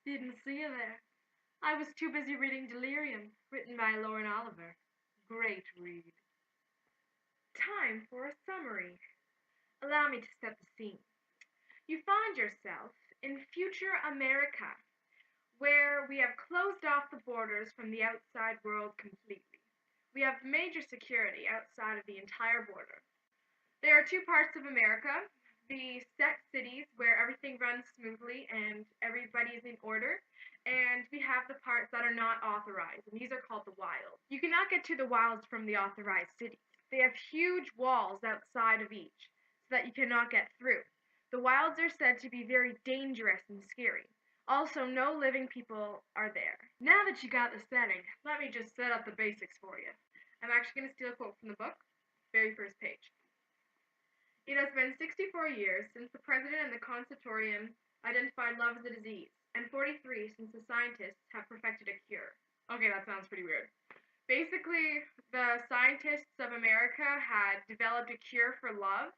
Didn't see you there. I was too busy reading Delirium, written by Lauren Oliver. Great read. Time for a summary. Allow me to set the scene. You find yourself in future America, where we have closed off the borders from the outside world completely. We have major security outside of the entire border. There are two parts of America: the set cities where everything runs smoothly and everybody is in order, and we have the parts that are not authorized, and these are called the wilds. You cannot get to the wilds from the authorized cities. They have huge walls outside of each, so that you cannot get through. The wilds are said to be very dangerous and scary. Also, no living people are there. Now that you got the setting, let me just set up the basics for you. I'm actually going to steal a quote from the book, very first page. It has been 64 years since the President and the Consultorium identified love as a disease, and 43 since the scientists have perfected a cure. Okay, that sounds pretty weird. Basically, the scientists of America had developed a cure for love,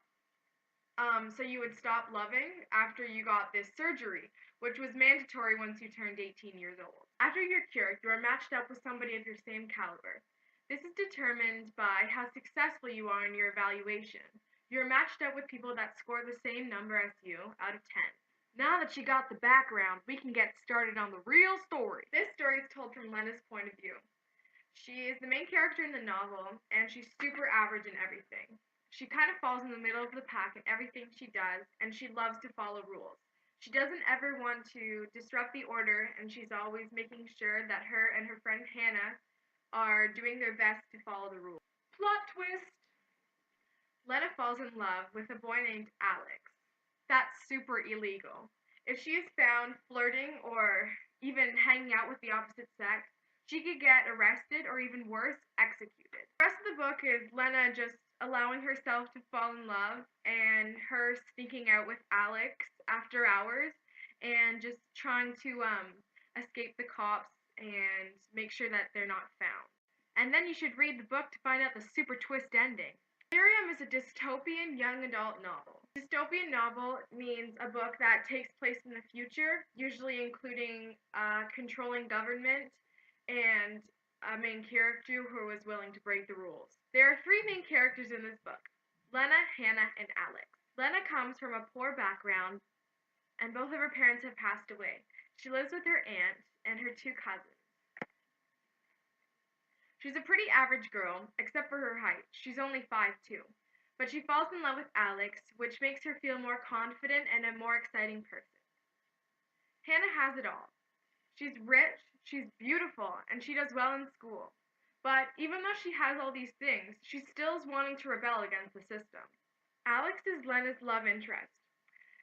so you would stop loving after you got this surgery, which was mandatory once you turned 18 years old. After you're cured, you are matched up with somebody of your same caliber. This is determined by how successful you are in your evaluation. You're matched up with people that score the same number as you out of 10. Now that you got the background, we can get started on the real story. This story is told from Lena's point of view. She is the main character in the novel, and she's super average in everything. She kind of falls in the middle of the pack in everything she does, and she loves to follow rules. She doesn't ever want to disrupt the order, and she's always making sure that her and her friend Hannah are doing their best to follow the rules. Plot twist! Lena falls in love with a boy named Alex. That's super illegal. If she is found flirting or even hanging out with the opposite sex, she could get arrested or even worse, executed. The rest of the book is Lena just allowing herself to fall in love and her sneaking out with Alex after hours and just trying to escape the cops and make sure that they're not found. And then you should read the book to find out the super twist ending. Delirium is a dystopian young adult novel. Dystopian novel means a book that takes place in the future, usually including a controlling government and a main character who is willing to break the rules. There are three main characters in this book: Lena, Hannah, and Alex. Lena comes from a poor background, and both of her parents have passed away. She lives with her aunt and her two cousins. She's a pretty average girl, except for her height. She's only 5'2". But she falls in love with Alex, which makes her feel more confident and a more exciting person. Hannah has it all. She's rich, she's beautiful, and she does well in school. But even though she has all these things, she still is wanting to rebel against the system. Alex is Lena's love interest.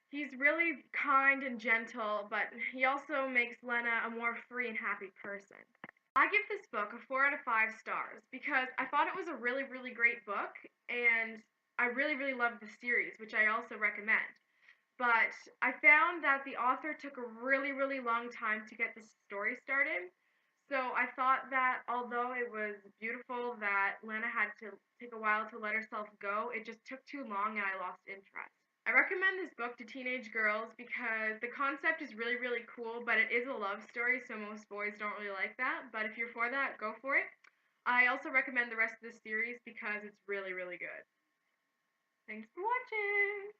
He's really kind and gentle, but he also makes Lena a more free and happy person. I give this book a 4 out of 5 stars because I thought it was a really, really great book, and I really, really loved the series, which I also recommend. But I found that the author took a really, really long time to get the story started. So I thought that although it was beautiful that Lena had to take a while to let herself go, it just took too long and I lost interest. I recommend this book to teenage girls because the concept is really, really cool, but it is a love story, so most boys don't really like that. But if you're for that, go for it. I also recommend the rest of the series because it's really, really good. Thanks for watching!